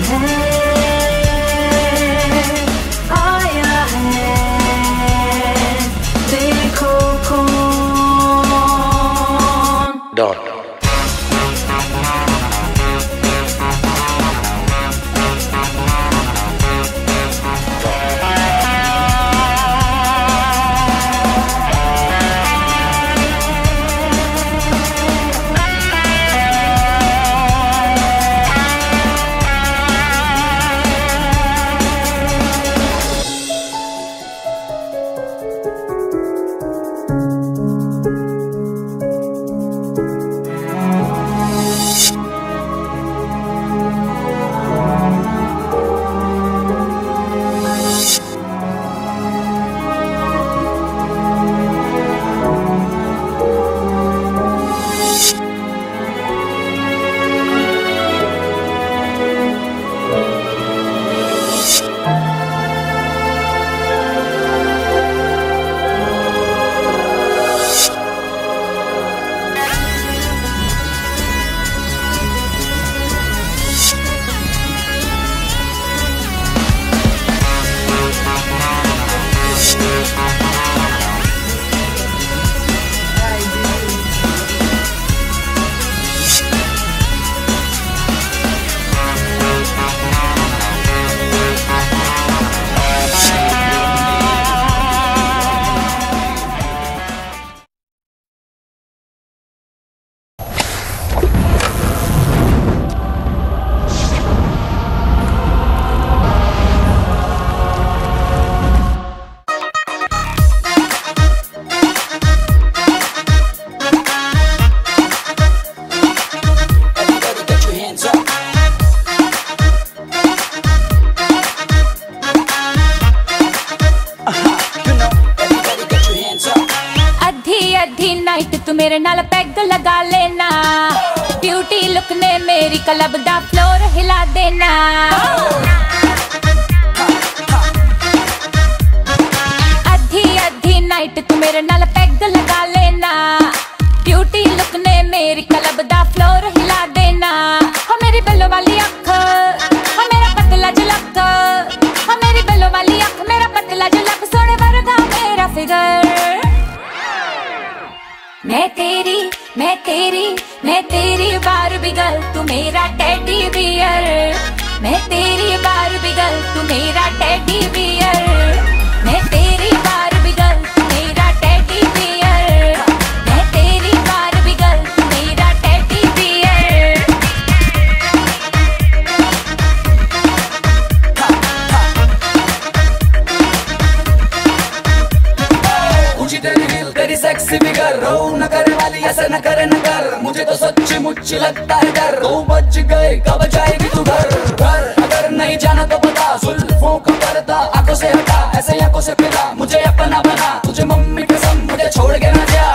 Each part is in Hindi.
है, आया है, देखो कौन। डॉन। तू मेरे नाल पैग लगा लेना, ब्यूटी लुक ने मेरी क्लब दा फ्लोर हिला देना। अद्धी अद्धी नाइट तू मेरे नाल पैग लगा लेना, ब्यूटी लुक ने मेरी क्लब दा फ्लोर हिला देना। हो मेरी बेलो वाली अख, हो मेरा पतला झलक, हो मेरी बेलो वाली अख, मेरा पतला झलक, सोने वर्गा मेरा फिगर। मैं तेरी मैं तेरी बार्बी गर्ल, तू मेरा टेडी बियर। मैं तेरी बार्बी गर्ल, तू मेरा टेडी बियर। मैं तेरी बार्बी गर्ल, तू मेरा टेडी बियर। मैं तेरी बार्बी गर्ल, तू मेरा टेडी बियर। ऊंची तेरी हिल, तेरी सेक्सी फिगर, रो न करे वाली ऐसे न करे न कर। मुझे तो सच्ची मुच्ची लगता है डर, 2 बज गए कब जाएगी तू घर। घर अगर नहीं जाना तो बता, जुल्फों का पर्दा आंखों से हटा, ऐसे आंखों से पिला मुझे अपना बना। तुझे मम्मी कसम मुझे छोड़ के ना जा,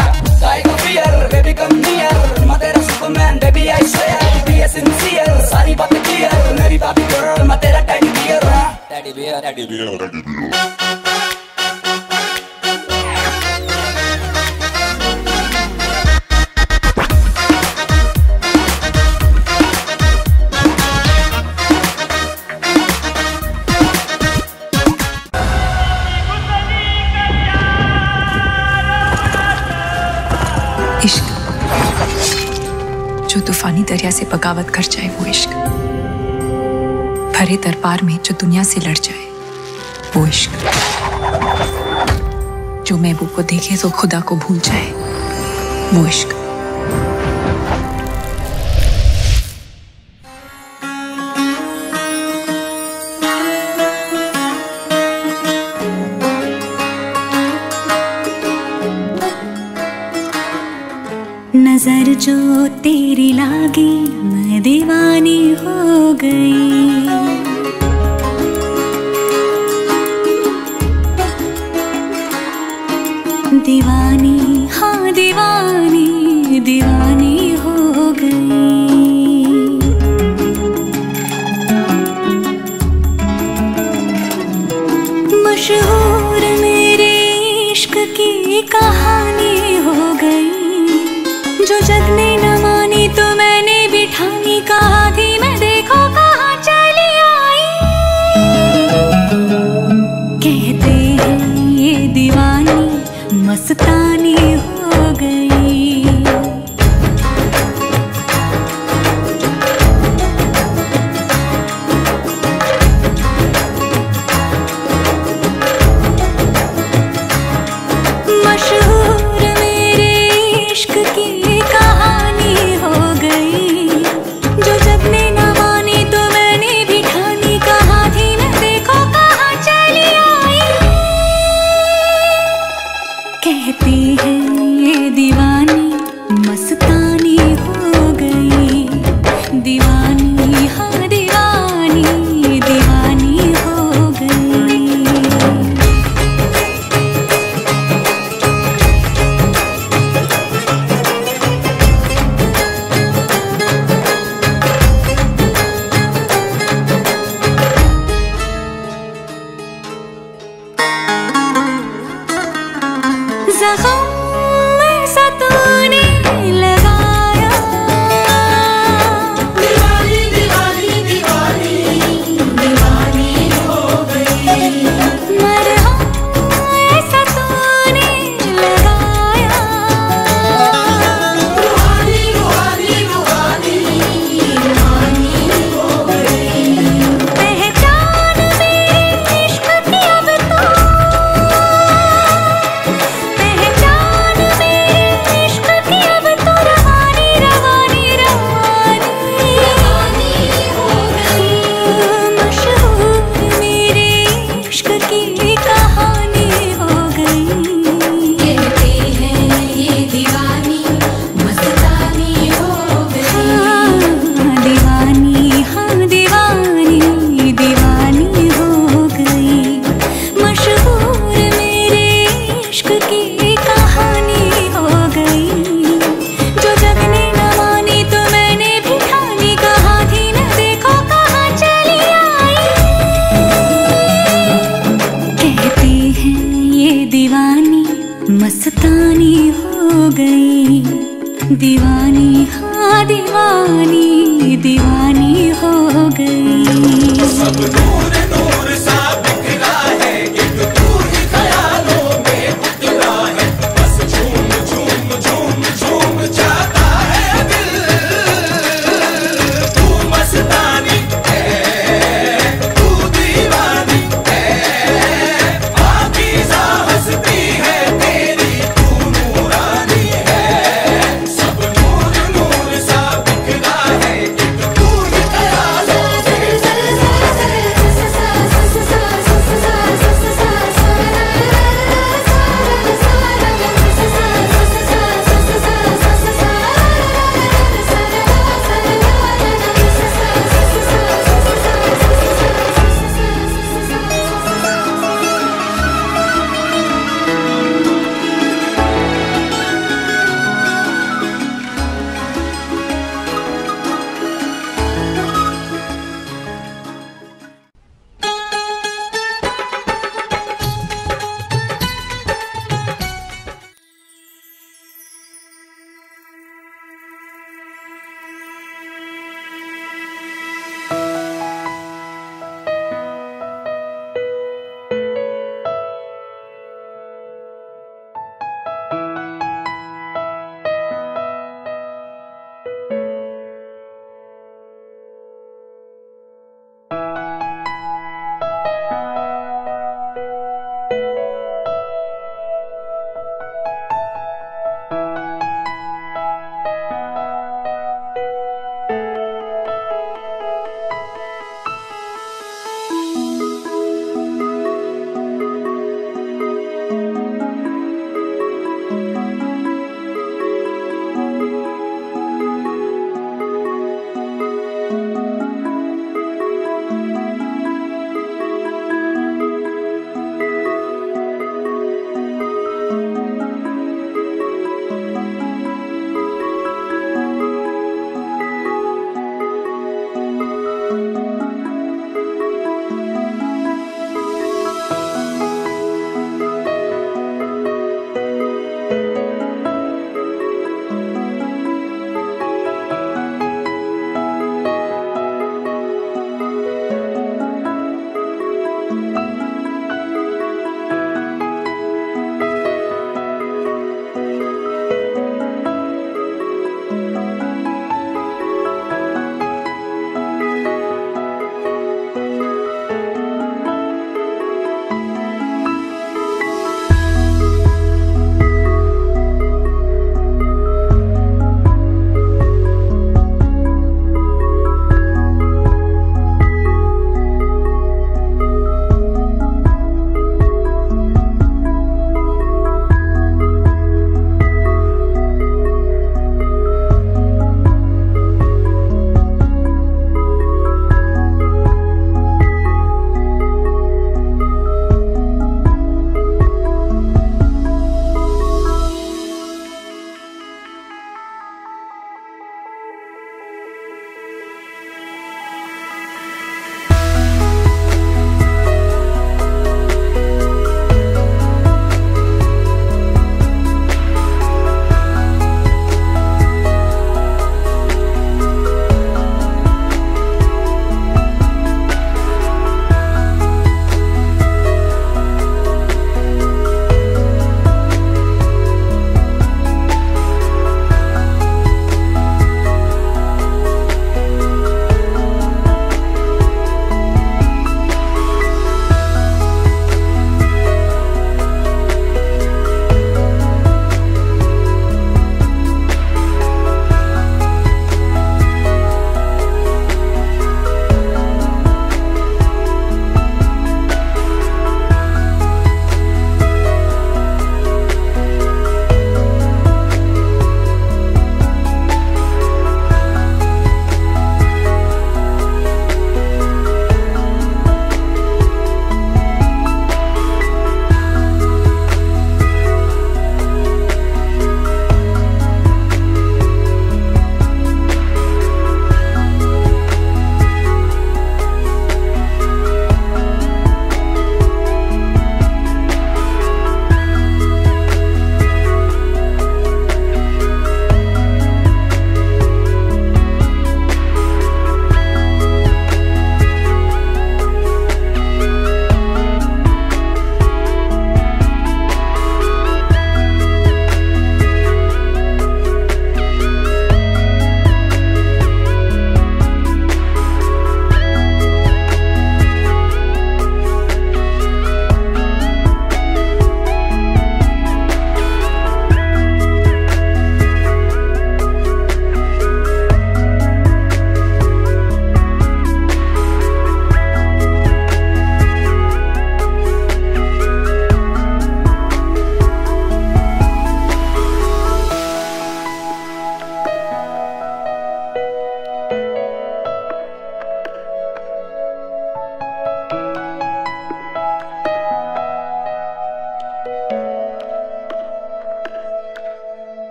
tiger fear baby come near. मैं तेरा superman baby I swear, be a sincere, सारी बातें क्लियर। मेरी बेबी गर्ल मैं तेरा teddy bear. Teddy bear teddy bear teddy bear. इश्क जो तूफानी दरिया से बगावत कर जाए, वो इश्क। भरे दरबार में जो दुनिया से लड़ जाए, वो इश्क। जो महबूब को देखे तो खुदा को भूल जाए, वो इश्क। नजर जो तेरी लागी मैं दीवानी हो गई। दीवानी हाँ दीवानी दीवानी हो गई। मशहूर मेरे इश्क की कहानी हो गई। जो जग ने न मानी तो मैंने भी ठानी, कहा थी मैं देखो कहाँ चली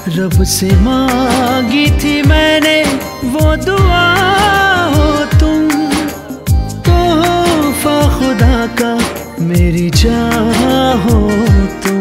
रब से मांगी थी मैंने वो दुआ, हो तुम तोहफा खुदा का, मेरी जान हो तुम।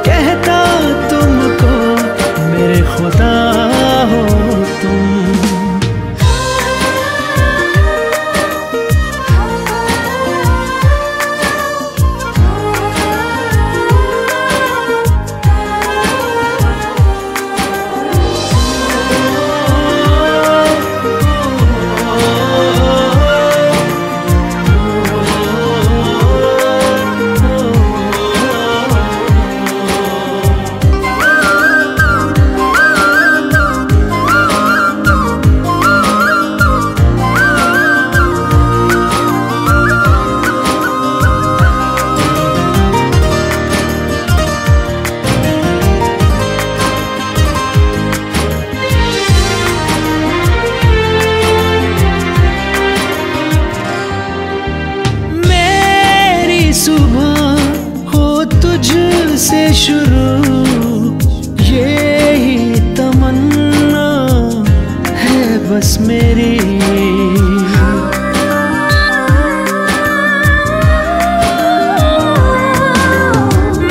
कहता तुमको मेरे खुदा हो तुम। सुबह हो तुझसे शुरू, यही तमन्ना है बस मेरी।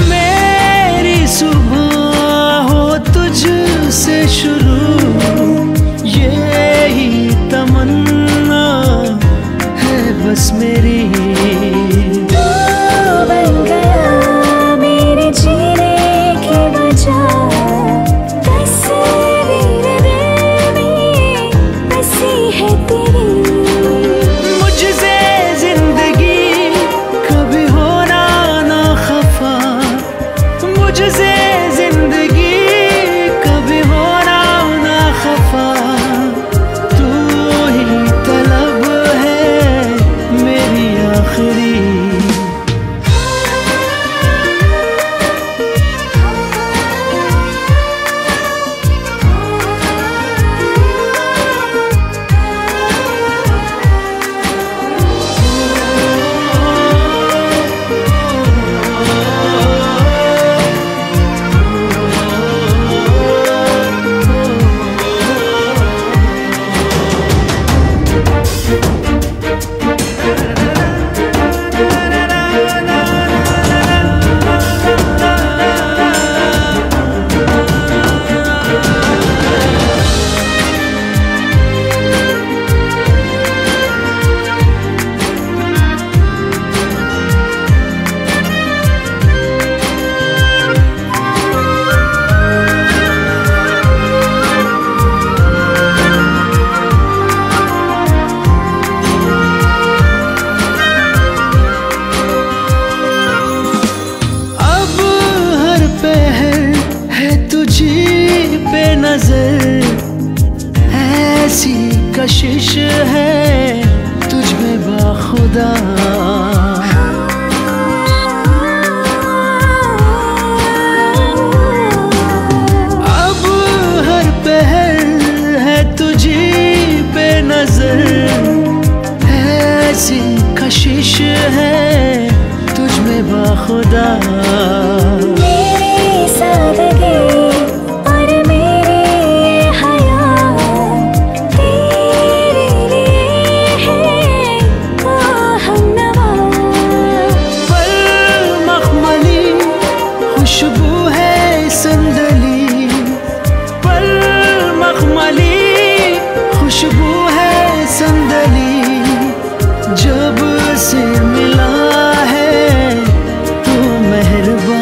मेरी सुबह हो तुझसे शुरू, यही तमन्ना है बस मेरी। ऐसी कशिश है तुझ में बाखुदा, अब हर पहर है तुझी पे नजर। ऐसी कशिश है तुझ में बाखुदा, जब से मिला है तू मेहरबान।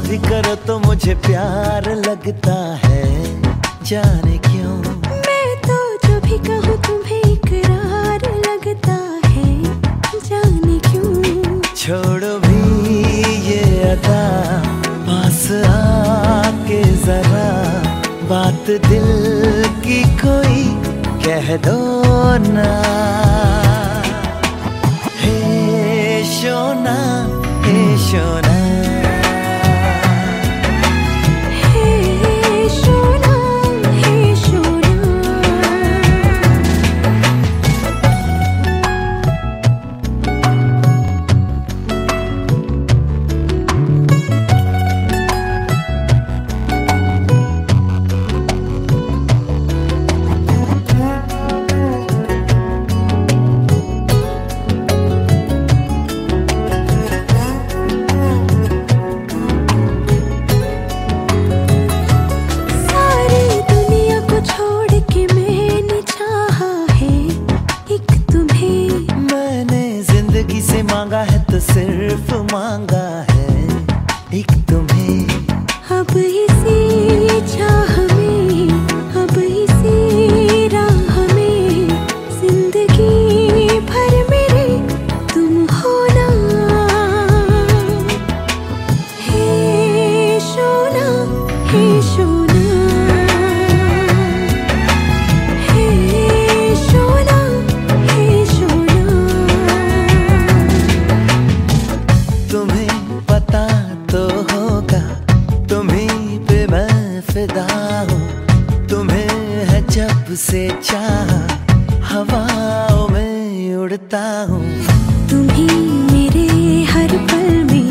भी करो तो मुझे प्यार लगता है, जाने क्यों। मैं तो जो भी कहूँ तुम्हें इकरार लगता है, जाने क्यों। छोड़ो भी ये अदा, पास आके जरा बात दिल की कोई कह दो ना। हे शोना, हे शोना, हे शोना, हे शोना। मांगा है तो सिर्फ मांगा है एक तुम्हें। अब इसी चाह में, अब इसी राह में, जिंदगी भर मेरे तुम हो ना। हे शोना, हे शोना, हे शोना, हे शोना। तुम्हें पता तो होगा, तुम्हीं पे मैं फिदा हूँ। तुम्हें है जब से चाह, हवाओं में उड़ता हूँ। तुम ही मेरे हर पल में,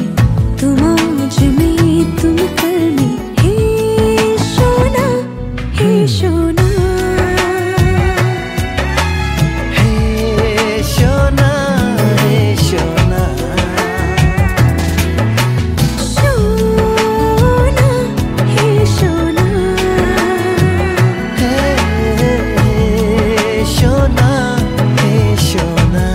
तुम आज में, तुम कल में। हे शोना, हे शोना, हे शोना, हे शोना, शोना, हे शोना, हे शोना, हे शोना।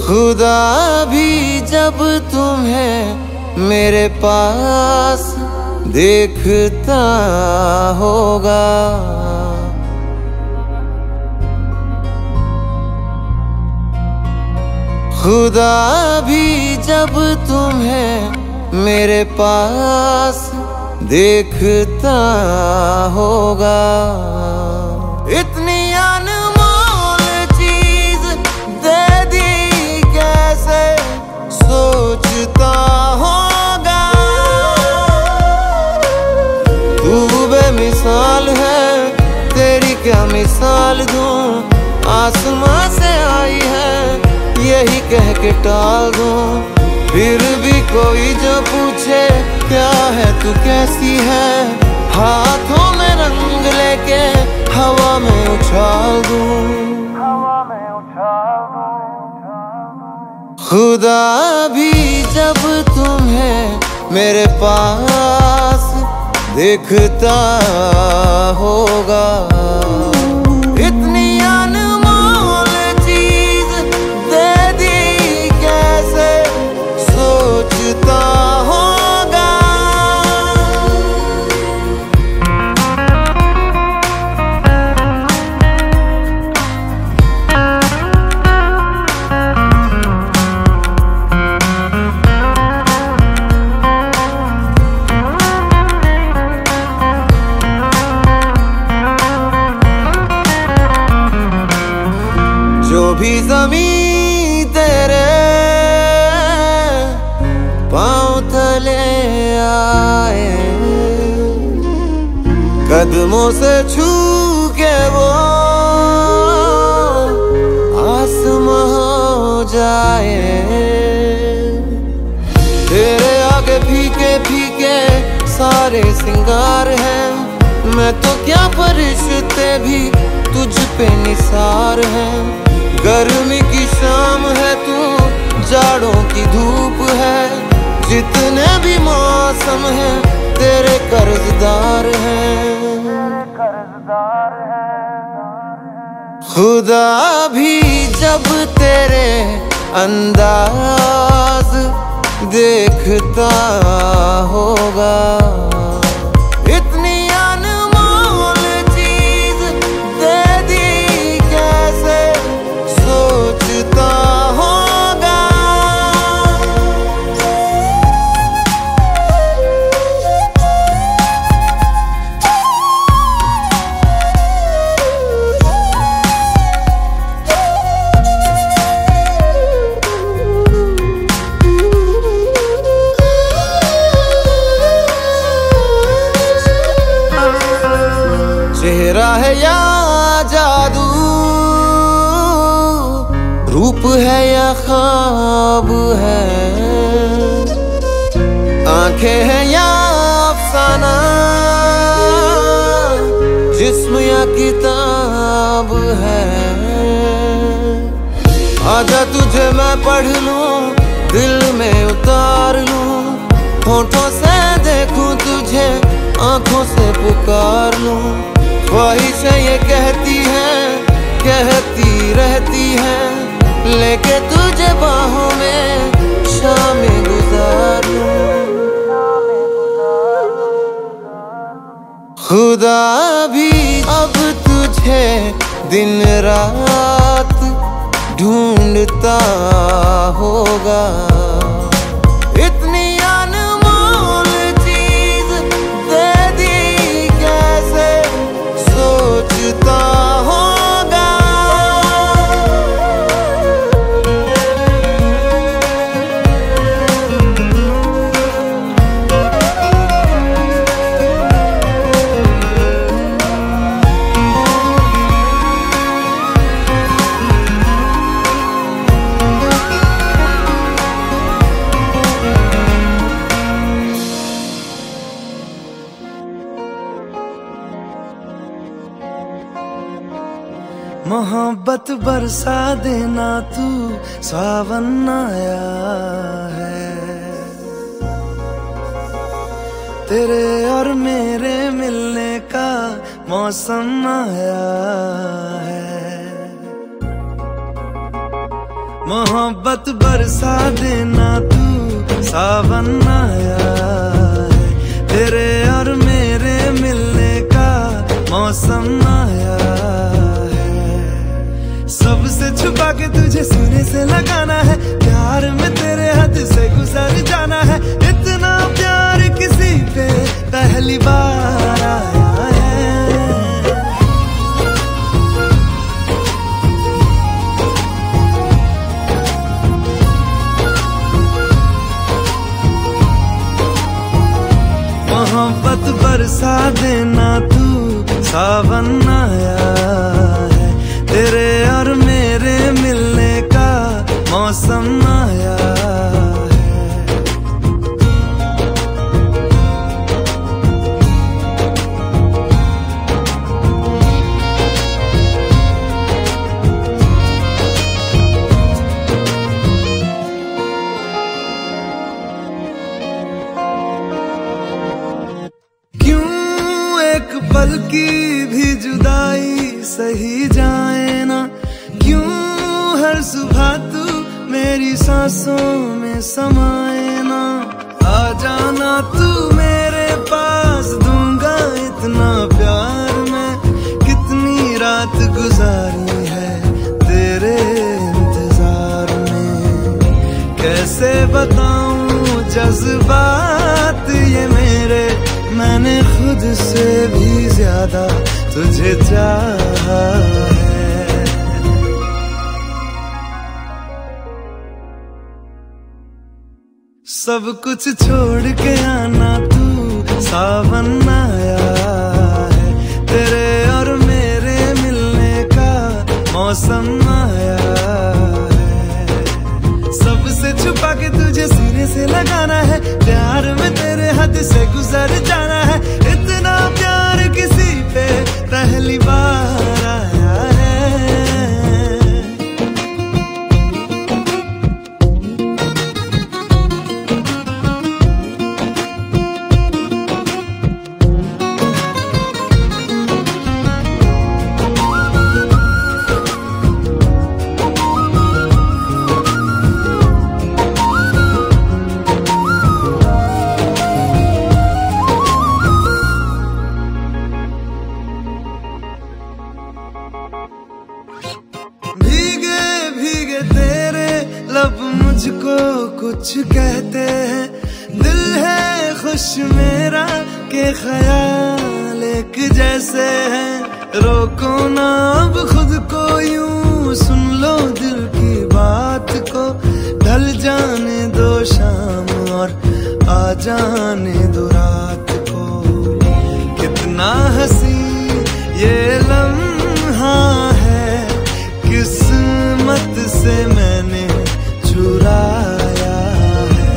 खुदा भी जब तुम्हें मेरे पास देखता होगा, खुदा भी जब तुम्हें मेरे पास देखता होगा। इतनी अनमोल चीज दे दी कैसे सोचता होगा। तू बेमिसाल है, तेरी क्या मिसाल दूं। आसमां से आई है, यही कह के टाल दूं। फिर भी कोई जो पूछे क्या है तू कैसी है, हाथों में रंग लेके हवा में उछाल दूं। खुदा भी जब तुम्हें मेरे पास देखता होगा। इतनी अनमोल चीज दे दी कैसे सोचता होगा। जमीन तेरे पाँव तले आए, कदमों से छू के वो आसमां हो जाए। तेरे आगे फीके फीके सारे सिंगार हैं, मैं तो क्या फरिश्ते भी तुझ पे निसार हैं। गर्मी की शाम है तू, जाड़ों की धूप है, जितने भी मौसम हैं तेरे कर्जदार हैं। खुदा भी जब तेरे अंदाज देखता होगा, इतनी अनमोल चीज दे दी कैसे सोचता होगा। चेहरा है या जादू, रूप है या ख्वाब है, आंखें हैं या अफसाना, जिस्म या किताब है। आजा तुझे मैं पढ़ लूं, दिल में उतार लूं, होठों से देखूं तुझे, आंखों से पुकार लूं। ख्वाहिशें ये कहती हैं, कहती रहती हैं, लेके तुझे बाहों में शामें गुजार लूं। खुदा भी अब तुझे दिन रात ढूंढता होगा, इतनी अनमोल चीज दे दी कैसे सोचता होगा। मोहब्बत बरसा देना तू, सावन आया है। तेरे और मेरे मिलने का मौसम आया है। मोहब्बत बरसा देना तू, सावन आया है। तेरे और मेरे मिलने का मौसम आया है। सबसे छुपा के तुझे सीने से लगाना है, प्यार में तेरे हद से गुजर जाना है। इतना प्यार किसी पे पहली बार आया है। मोहब्बत बरसा देना तू, सावन आया है। तेरे और मेरे मिलने का मौसम आया है। क्यों एक पल की भी जुदाई सही जाए ना, क्यों हर सुबह तू मेरी सांसों में समाए ना। आ जाना तू मेरे पास, दूंगा इतना प्यार मैं। कितनी रात गुजारी है तेरे इंतजार में, कैसे बताऊं जज्बात ये मेरे। मैंने खुद से भी ज्यादा तुझे चाहा है। सब कुछ छोड़ के आना तू, सावन आया है, तेरे और मेरे मिलने का मौसम आया है। सबसे छुपा के तुझे सीने से लगाना है, प्यार में तेरे हद से गुजर जाना है। इतना प्यार किसी पे पहली बार आया है। लब मुझको कुछ कहते हैं, दिल है खुश मेरा के ख्याल एक जैसे हैं। रोको ना अब खुद को यूं, सुन लो दिल की बात को। ढल जाने दो शाम और आ जाने दो रात को। कितना हंसी ये लम्हा है, किस्मत से मैंने चुराया है।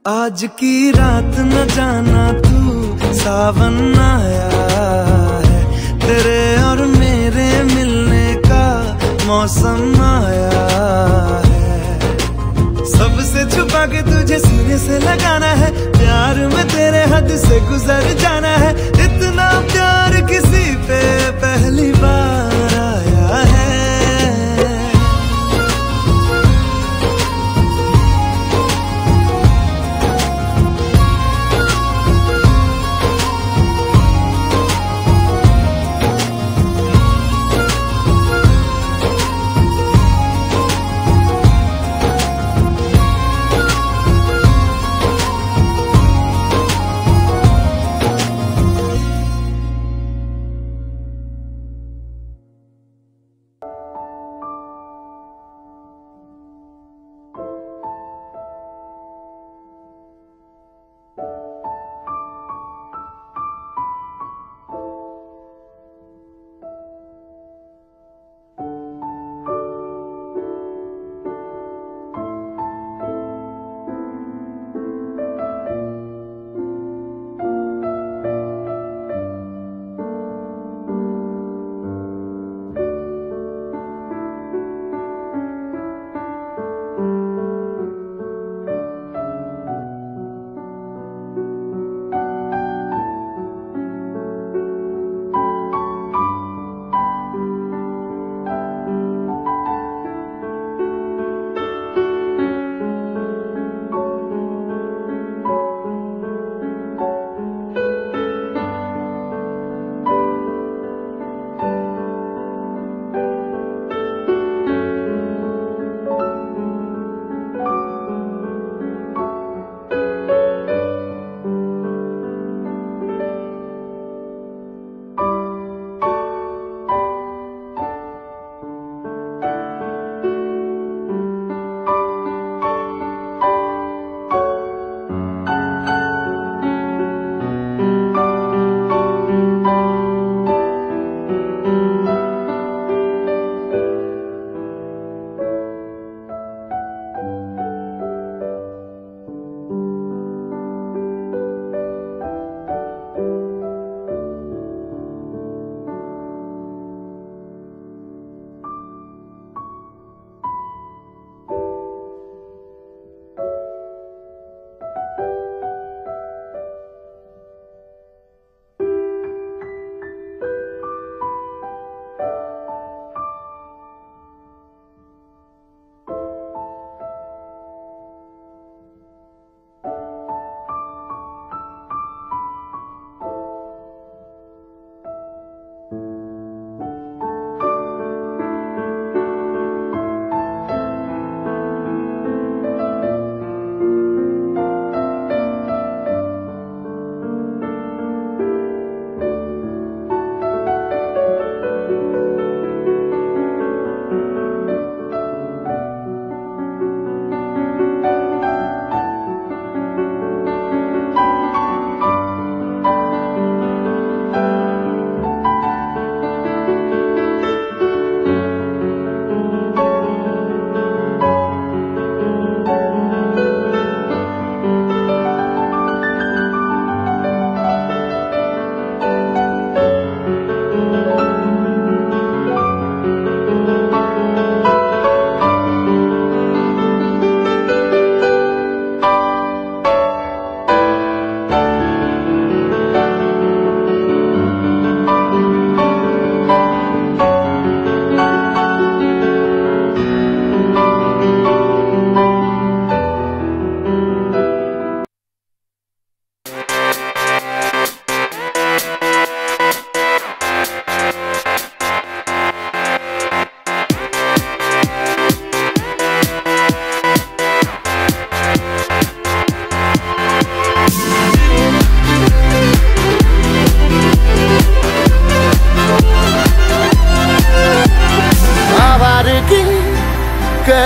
आज की रात न जाना तू, सावन आया है, तेरे और मेरे मिलने का मौसम आया है। सबसे छुपा के तुझे सीने से लगाना है, प्यार में तेरे हद से गुजर जाना है। इतना प्यार किसी पे पहली बार आया है।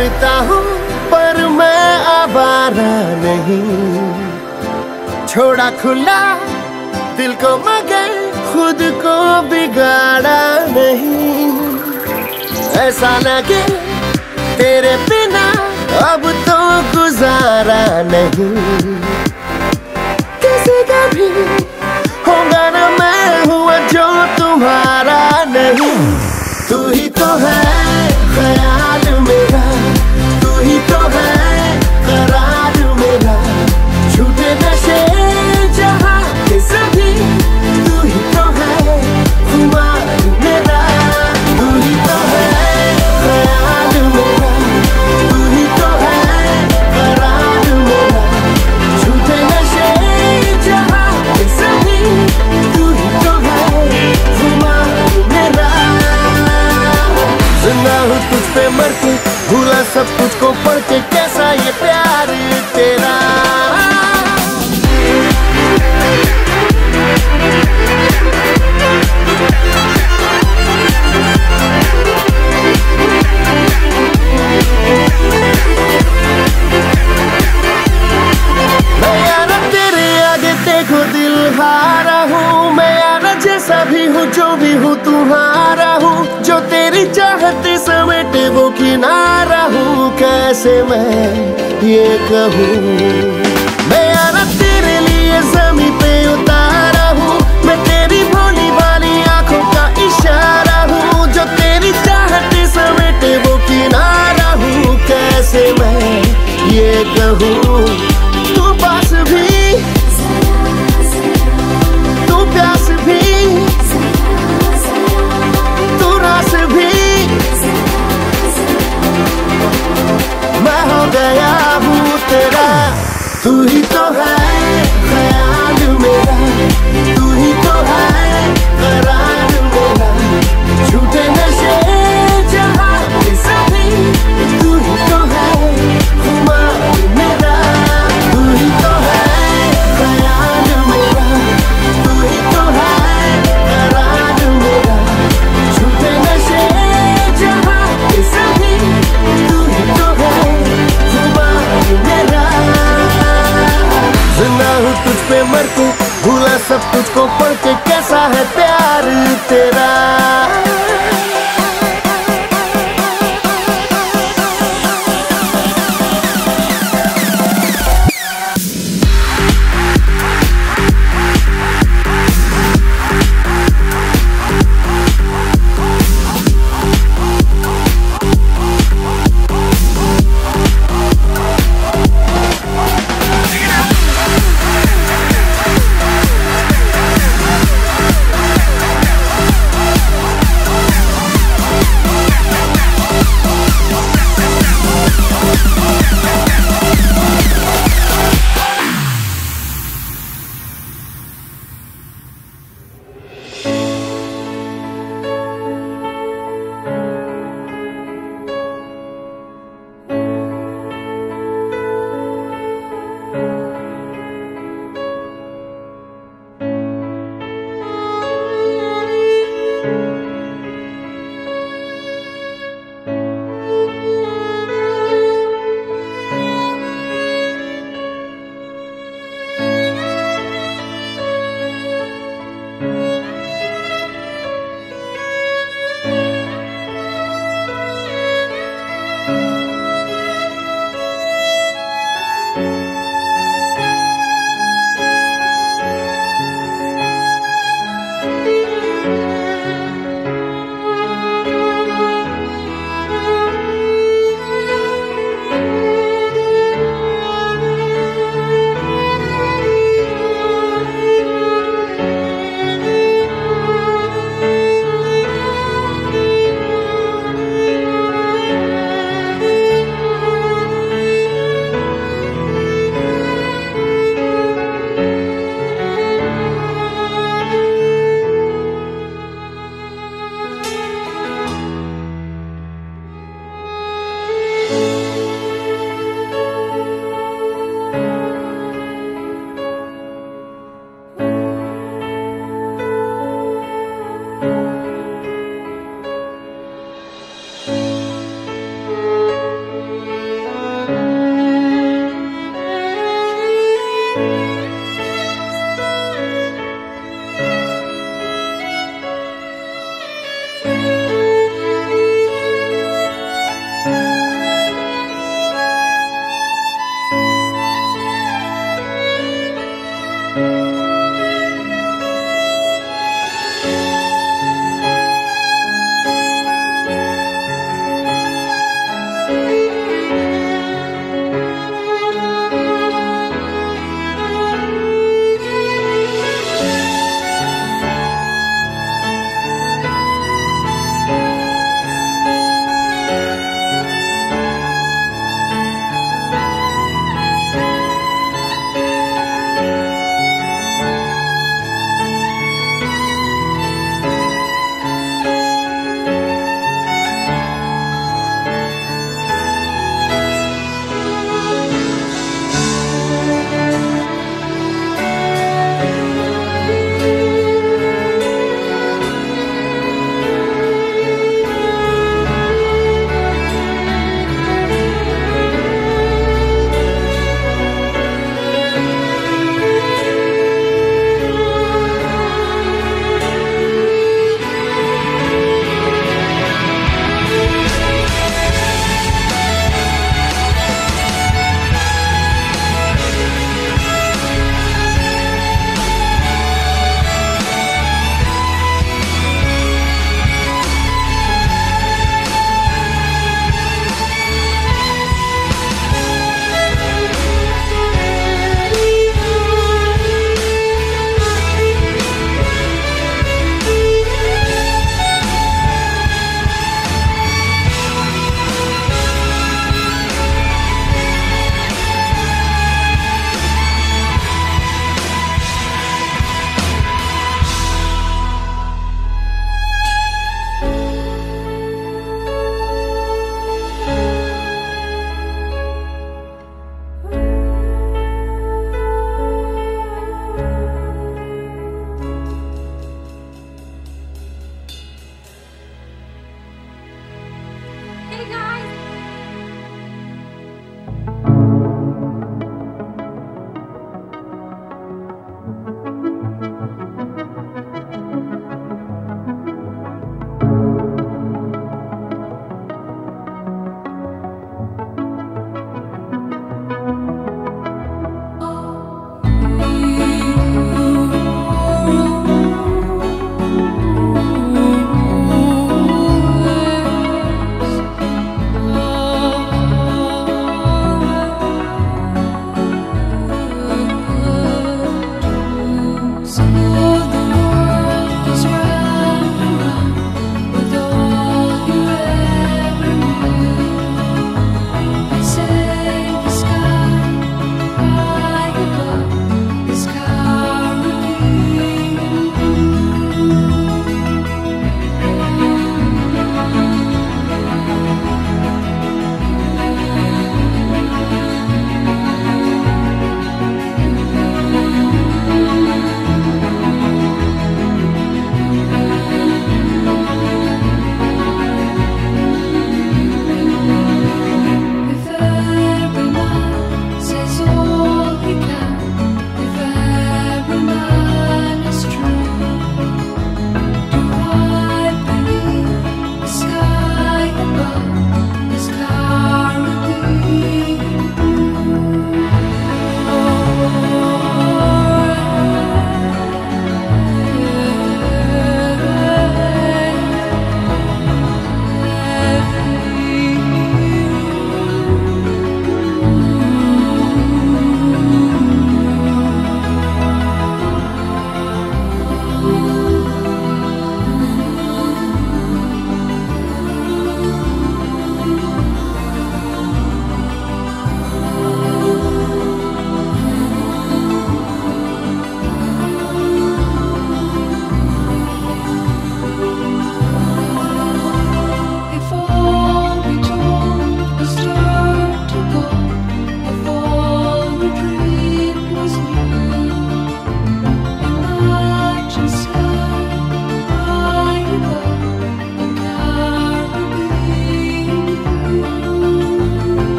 करता हूँ पर मैं आवारा नहीं, छोड़ा खुला दिल को मगर खुद को बिगाड़ा नहीं। ऐसा लगे तेरे बिना अब तो गुजारा नहीं, किसी का भी होगा ना मैं हुआ जो तुम्हारा नहीं। तू ही तो है ख्याल मेरा, तू ही तो है करार मेरा, झूठे नशे जहाँ के सभी, तू ही तो है खुमार मेरा। तू ही तो है ख्याल मेरा, तू ही तो है करार मेरा, झूठे नशे जहाँ के सभी, तू ही तो है खुमार मेरा। जिंदा हूँ तुझ पे मर के, भूला सब कुछ को पढ़ के, कैसा ये प्यार तेरा। मैं यारा तेरे आगे देखो दिल हारा हूँ, मैं यारा जैसा भी हूँ जो भी हूँ तुम्हारा हूँ, जो तेरी चाहते समेटे वो किनारा हूँ, कैसे मैं ये कहूँ। मैं यारा तेरे लिए ज़मीं पे उतारा हूँ, मैं तेरी भोली भाली आंखों का इशारा हूँ, जो तेरी चाहते समेटे वो किनारा हूँ, कैसे मैं ये कहूँ। तू पास भी, तू प्यास भी, तू रास भी, मैं हो गया हूँ तेरा। तू ही तो है ख्याल मेरा, तू ही तो है करार मेरा, झूठे नशे जहाँ के सभी, तू ही तो है खुमार मेरा।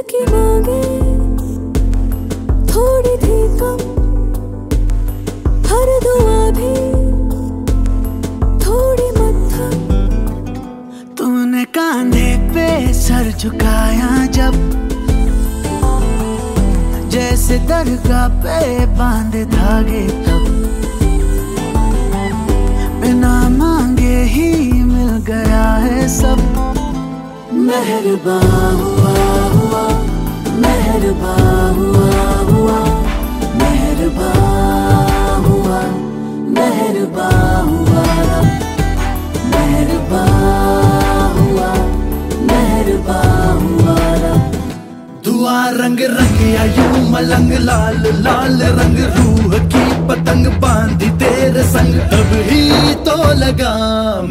की मांगे थोड़ी थी कम, हर दुआ भी थोड़ी मध्यम। तूने कांधे पे सर झुकाया जब, जैसे दरगाह पे बांधे धागे तब, बिना मांगे ही मिल गया है सब। मेहरबान हुआ हुआ, मेहरबान हुआ हुआ, मेहरबान हुआ, मेहरबान हुआ, मेहरबान हुआ, मेहरबान हुआ। दुआ रंग रंग या यूं मलंग, लाल लाल रंग रूह की पतंग बांधी तेरे संग, तब ही तो लगा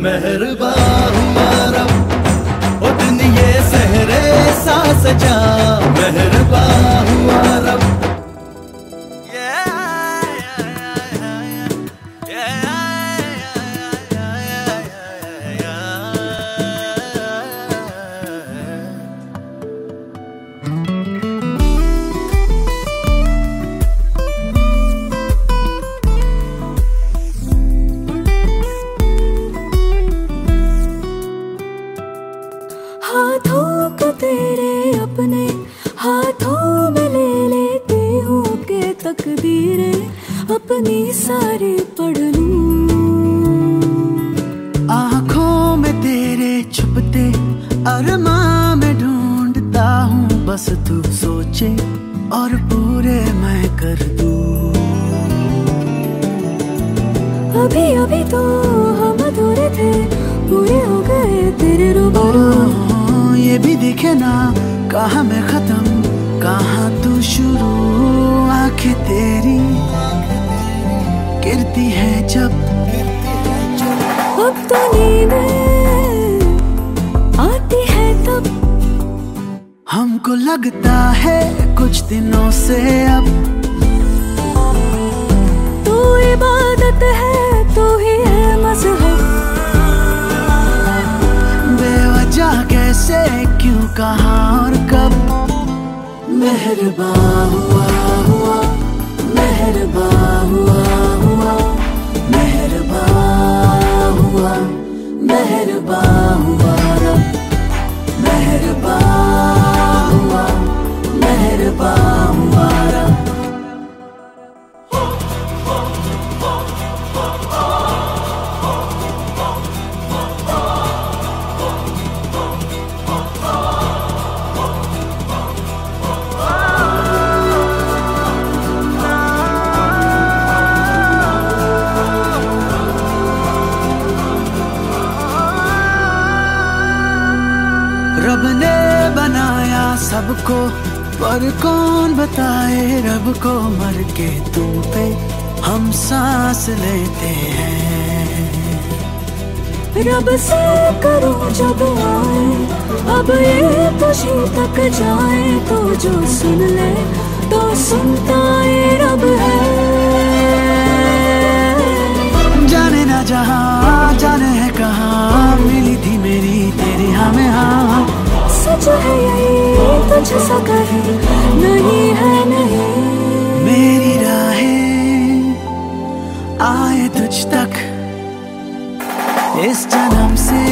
मेहरबान हुआ रब। ओ दिन ये सहरे सा सजा, मेहरबान हुआ रब। हाथों को तेरे अपने हाथों में ले लेती हूँ के तकदीरें अपनी सारी पढ़ लूं। आँखों में तेरे छुपते अरमां में ढूंढता हूँ, बस तू सोचे और पूरे मैं कर दूं। अभी अभी तो हम अधूरे थे, पूरे हो गए तेरे रूबरू। ये भी दिखे ना कहाँ मैं खत्म कहाँ तू शुरू। आंखें तेरी गिरती है जब, अब तो नींदें आती है तब, हमको लगता है कुछ दिनों से अब। तू इबादत है तू ही है मज़हब, बेवजह कैसे क्यों कहाँ और कब। मेहरबान हुआ हुआ, मेहरबान हुआ हुआ, मेहरबान हुआ, मेहरबान हुआ रब। मेहरबान हुआ, मेहरबान हुआ रब। रब ने बनाया सबको, पर कौन बताए रब को। मर के तुम पे हम सांस लेते हैं। रब से करूं जब आए अब ये तुझी तक जाए, तो जो सुन ले तो सुनता ये रब है। जाने ना जहाँ जाने है कहाँ, मिली थी मेरी तेरी हमें हाँ। सच है यही तुझ सा कहे नहीं है नहीं, मेरी राहें आए तुझ तक इस जन्म से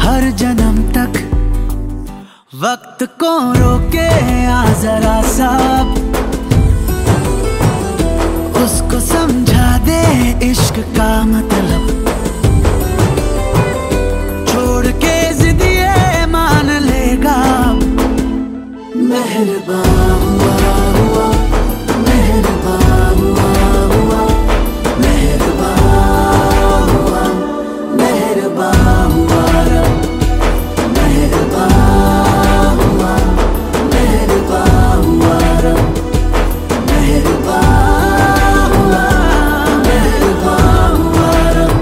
हर जन्म तक। वक्त को रोके आ जरा सब, उसको समझा दे इश्क का मतलब। छोड़ के जिद ये मान लेगा। मेहरबान हुआ हुआ, मेहरबान हुआ हुआ, मेहरबान हुआ, मेहरबान हुआ रब। मेहरबान हुआ, मेहरबान हुआ रब। मेहरबान हुआ, मेहरबान हुआ रब।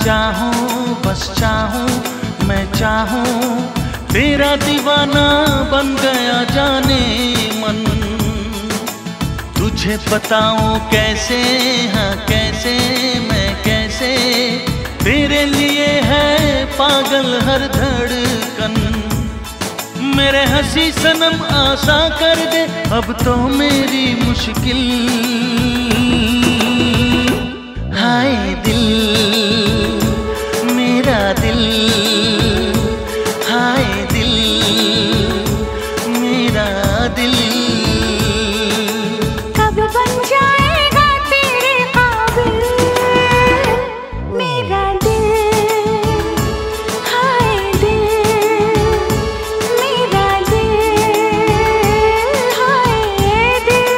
चाहूं बस चाहूं मैं चाहूं तेरा दीवाना बन गया जाने मन। तुझे बताऊं कैसे, हाँ कैसे, मैं कैसे तेरे लिए है पागल हर धड़कन। मेरे हंसी सनम आसा कर दे अब तो मेरी मुश्किल। हाय दिल मेरा दिल, हाय दिल मेरा दिल। कब बन जाएगा तेरे काबिल मेरा दिल, हाय दिल मेरा दिल, हाय दिल।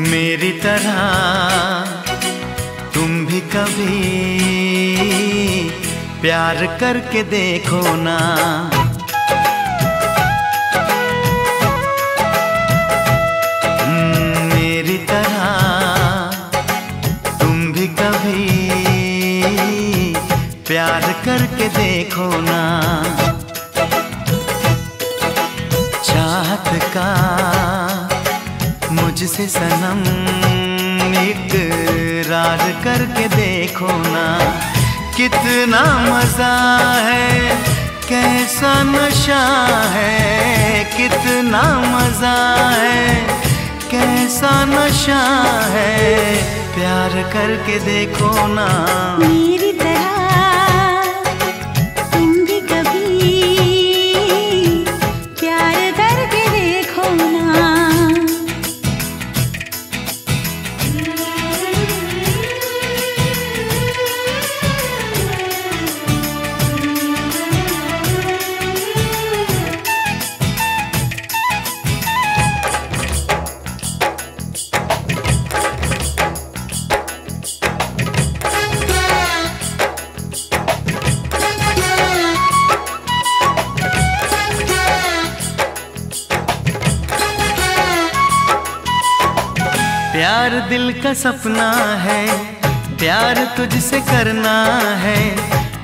मेरी तरह तुम भी कभी प्यार करके देखो ना। मेरी तरह तुम भी कभी प्यार करके देखो ना। चाहत का मुझसे सनम इकरार करके देखो ना। कितना मजा है, कैसा नशा है, कितना मजा है, कैसा नशा है, प्यार करके देखो ना। मेरी तरह तुम भी कभी प्यार करके देखो ना। प्यार दिल का सपना है, प्यार तुझसे करना है।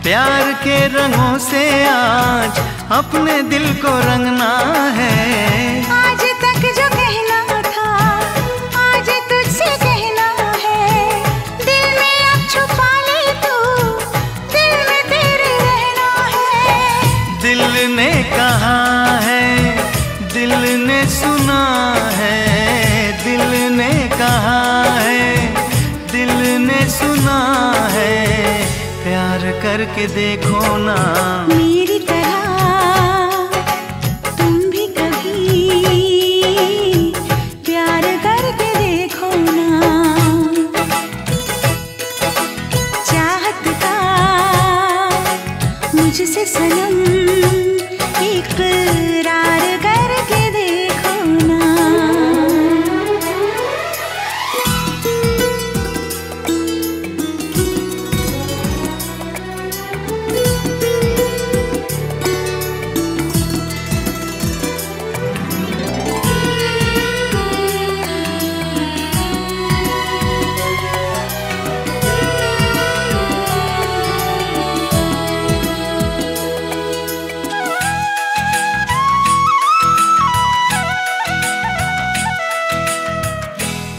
प्यार के रंगों से आज अपने दिल को रंगना है। आज तक जो कहना था आज तुझसे कहना है। दिल में अब छुपा ले तू, दिल में तेरे रहना है। दिल ने कहा है, दिल ने सुना है, दिल ने कहा है, दिल ने सुना है, प्यार करके देखो ना। मेरी तरह तुम भी कभी प्यार करके देखो ना। चाहत का मुझसे सनम इकरार करके देखो ना।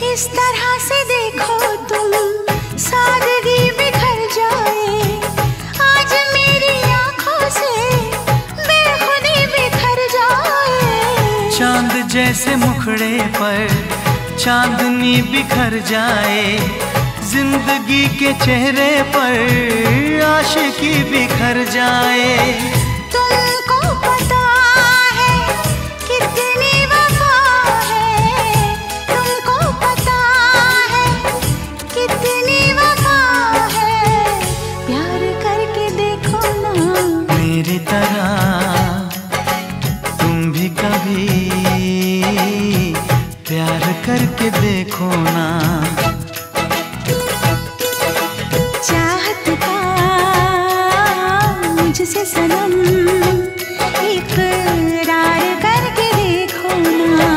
इस तरह से देखो तुम सादगी बिखर जाए। आज मेरी आंखों से बेखुदी बिखर जाए। चांद जैसे मुखड़े पर चांदनी बिखर जाए। जिंदगी के चेहरे पर आशिकी बिखर जाए। तुमको पता है कितनी वफा है, तुमको पता है मेरी तरह तुम भी कभी प्यार करके देखो ना। चाहत का मुझसे सनम इकरार करके देखो ना।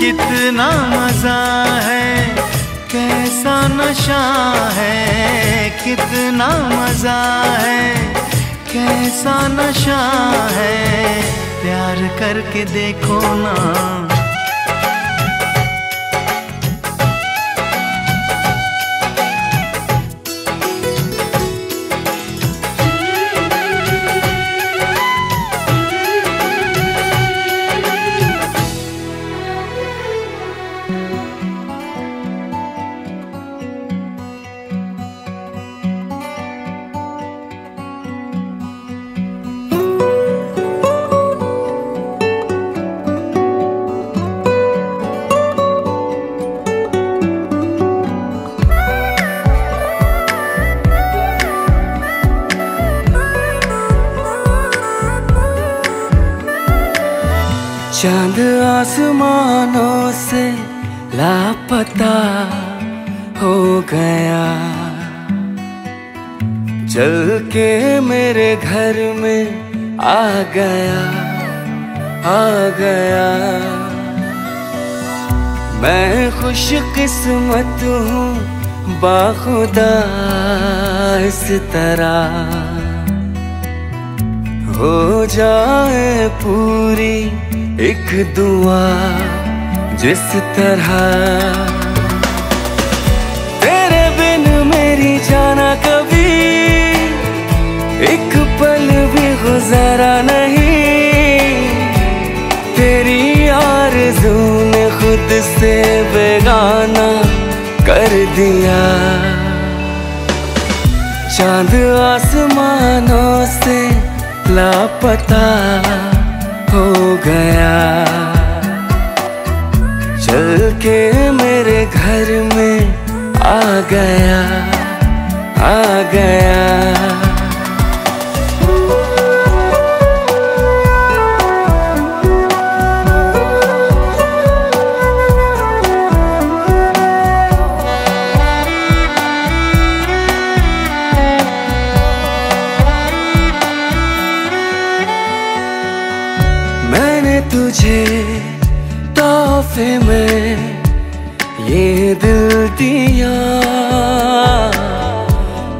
कितना मजा है, कैसा नशा है, कितना मजा है, कैसा नशा है, प्यार करके देखो ना। चांद आसमानों से लापता हो गया, चल के मेरे घर में आ गया, आ गया। मैं खुशकिस्मत हूँ बाखुदा इस तरह हो जाए पूरी एक दुआ जिस तरह। तेरे बिन मेरी जाना कभी एक पल भी गुजारा नहीं, तेरी आरज़ू ने खुद से बेगाना कर दिया। चांद आसमानों से लापता हो गया, चल के मेरे घर में आ गया, आ गया। तुझे तोहफे में ये दिल दिया,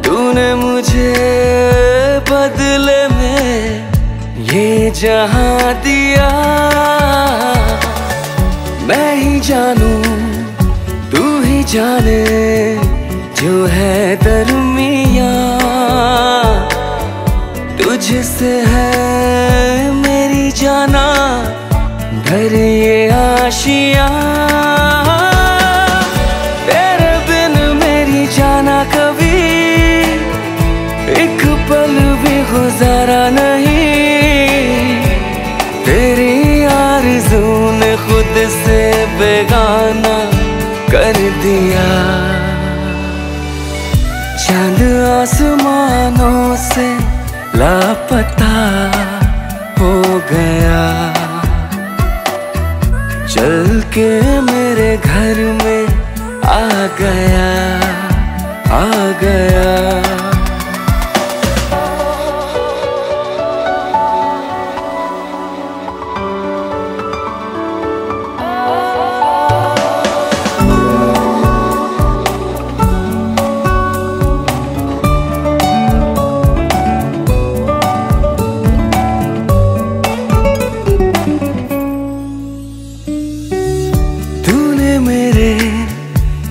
तूने मुझे बदले में ये जहां दिया। मैं ही जानूं तू ही जाने जो है दरमिया, तुझसे है मेरी जाना घर ये आशिया। तेरे बिन मेरी जाना कभी एक पल भी गुजारा नहीं, तेरी आरज़ू ने खुद से बेगाना कर दिया। चांद आसमानों से लापता हो गया, चल के मेरे घर में आ गया, आ गया।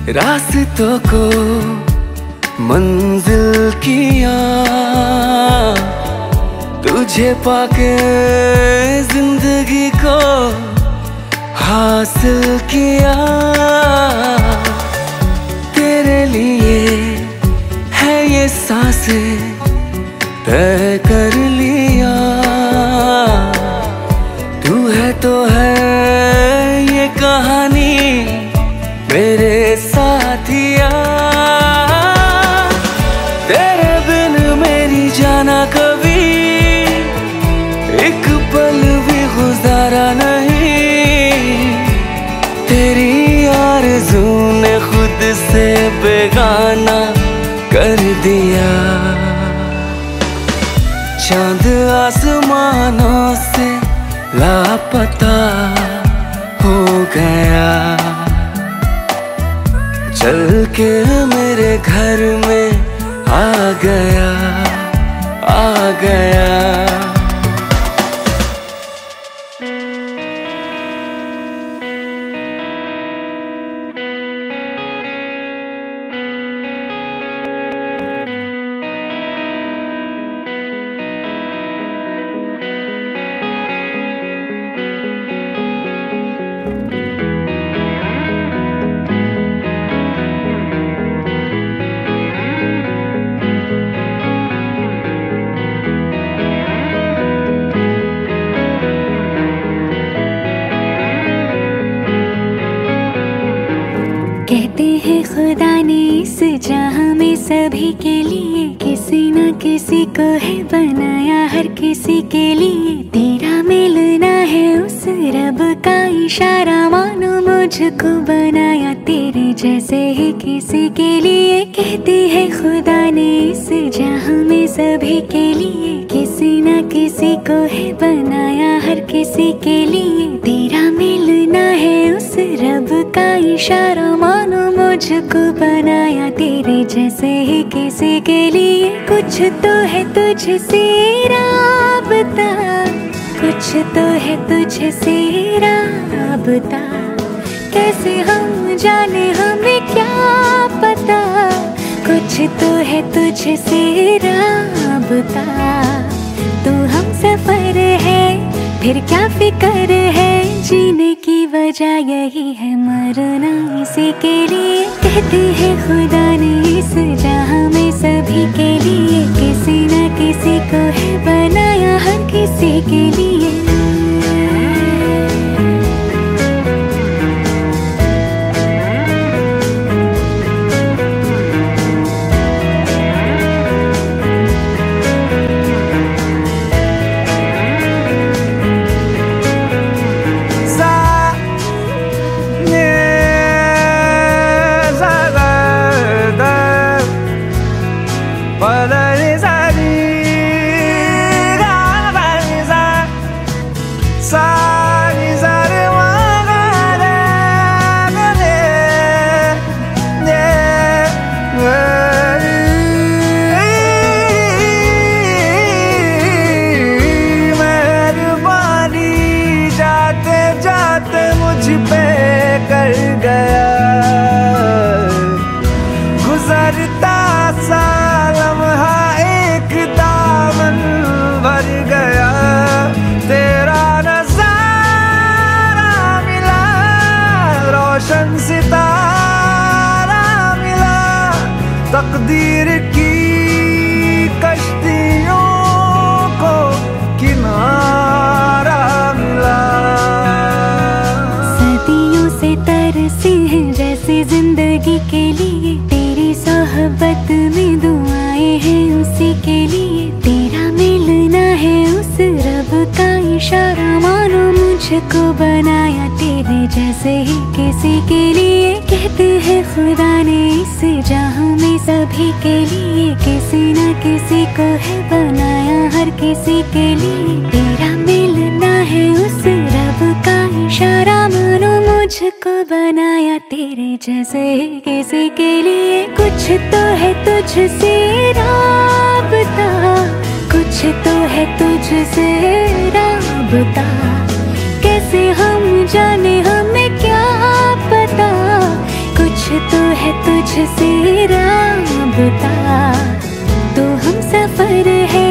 रास्तों को मंजिल किया, तुझे पाके जिंदगी को हासिल किया। तेरे लिए है ये सांसें तय कर लिया, तू है तो है ये कहानी मेरे साथिया। तेरे बिन मेरी जाना कभी चांद आसमानों से लापता हो गया, चल के मेरे घर में आ गया, आ गया। कहते हैं खुदा ने इस जहां में सभी के लिए किसी न किसी को है बनाया, हर किसी के लिए तेरा मिलना है उस रब का इशारा, मानो मुझको बनाया तेरे जैसे ही किसी के लिए। कहते हैं खुदा ने इस जहां में सभी के लिए किसी न किसी को है बनाया, हर किसी के लिए तेरा मिलना है उस रब का इशारा, मानो मुझको बनाया तेरे जैसे ही किसी के लिए। कुछ तो है तुझसे राबता, कुछ तो है तुझसे राबता, कैसे हम जाने हमें क्या पता। कुछ तो है तुझसे राबता, तू हम सफर है फिर क्या फिक्र है, जीने की वजह यही है मरना इसी के लिए। कहते हैं खुदा ने इस जहां में सभी के लिए किसी न किसी को है बनाया, हर किसी के लिए। गुजरता सा लम्हा एक दामन भर गया, तेरा नजारा मिला, रोशन सितारा मिला, तकदीर की कश्तियों को किनारा मिला। सदियों से तरसे हैं जैसे जिंदगी के लिए, तेरी सोहबत में दुआएं हैं उसी के लिए, तेरा मिलना है उस रब का इशारा, मानो मुझको बनाया तेरे जैसे ही किसी के लिए। कहते हैं खुदा ने इस जहां में सभी के लिए किसी न किसी को है बनाया, हर किसी के लिए तेरा मिलना है उस रब का इशारा, मानो मुझको बनाया तेरे जैसे ही किसी के लिए। कुछ तो है तुझसे राबता, कुछ तो है तुझसे राबता, कैसे हम जाने हमें क्या पता। कुछ तो है तुझसे राबता, तो हम सफर है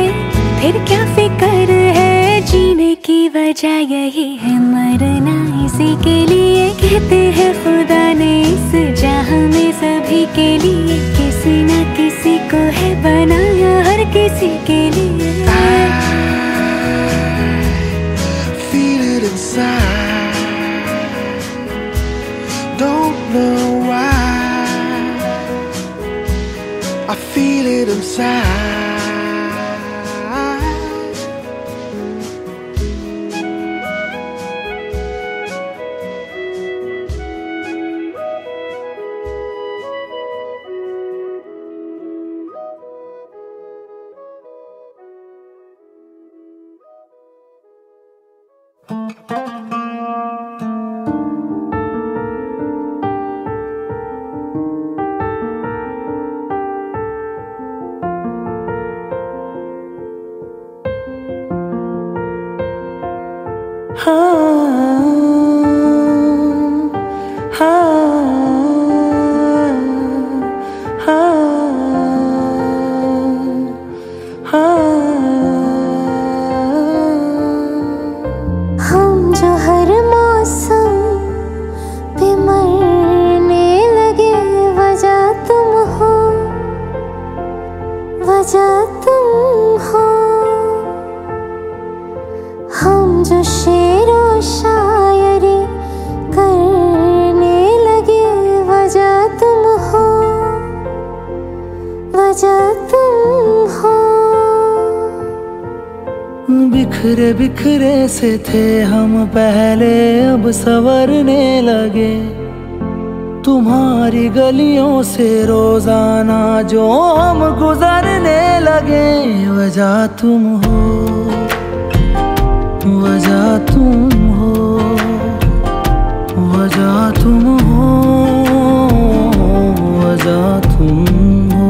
फिर क्या फिक्र है, जीने की वजह यही है मरना इसी के लिए। कहते हैं खुदा ने इस जहां में सभी के लिए किसी न किसी को है बनाया, हर किसी के लिए। Feel it inside, don't know why, I feel it inside. हम जो हर मौसम पे मरने लगे, वजह तुम हो, वजह तुम हो। हम जो शेरो शायरी करने लगे, वजह तुम हो, वजह तुम हो। बिखरे बिखरे से थे हम पहले, अब संवरने लगे। तुम्हारी गलियों से रोजाना जो हम गुजरने लगे, वजह तुम हो, वजह तुम हो, वजह तुम हो, वजह तुम हो।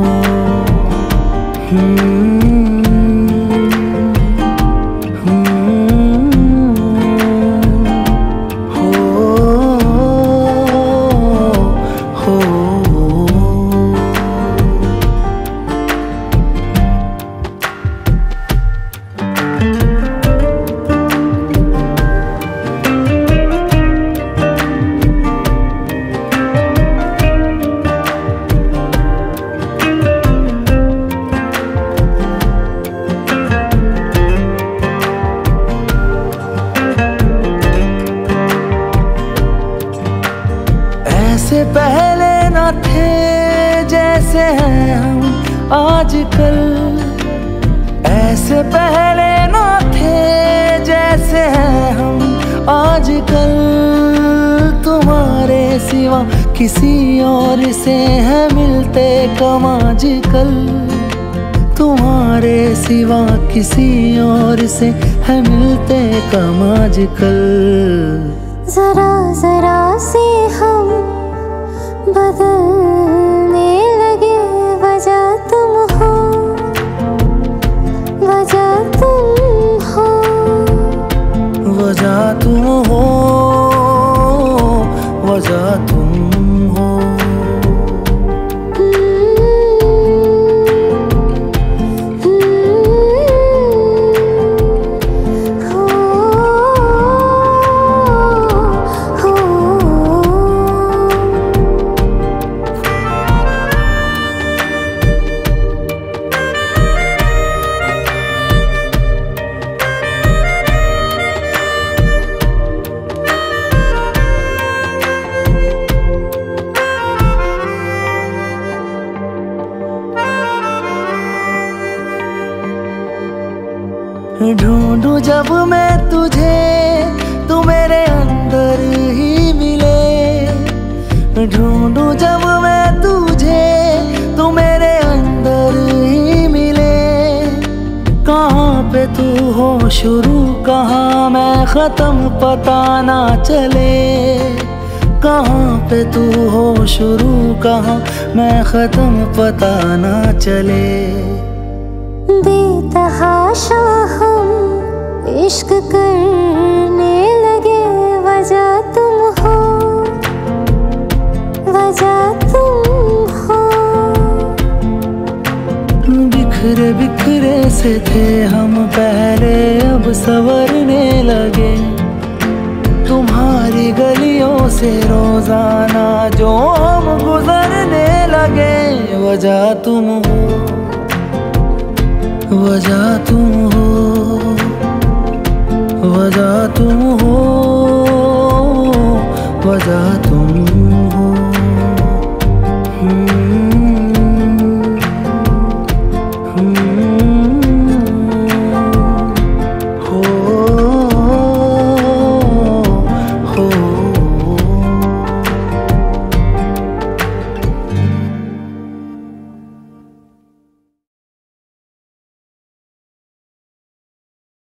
ऐसे पहले न थे जैसे हैं हम आजकल, ऐसे पहले न थे जैसे हैं हम आजकल। तुम्हारे सिवा किसी और से है मिलते कम आजकल, तुम्हारे सिवा किसी और से है मिलते कम आजकल। जरा जरा से हम बदलने लगे, वजह तुम हो, वजह तुम हो, वजह तुम हो, वजह तुम हो। ढूंढूं जब मैं तुझे, तू मेरे अंदर ही मिले। ढूंढूं जब मैं तुझे, तू मेरे अंदर ही मिले। कहाँ पे तू हो शुरू, कहाँ मैं खत्म, पता ना चले। कहाँ पे तू हो शुरू, कहाँ मैं खत्म, पता ना चले। बेतहाशा हम इश्क करने लगे, वजह तुम हो, वजह तुम हो। बिखरे बिखरे से थे हम पहले, अब संवरने लगे। तुम्हारी गलियों से रोजाना जो हम गुजरने लगे, वजह तुम हो, वजह तुम हो, वजह तुम हो, वजह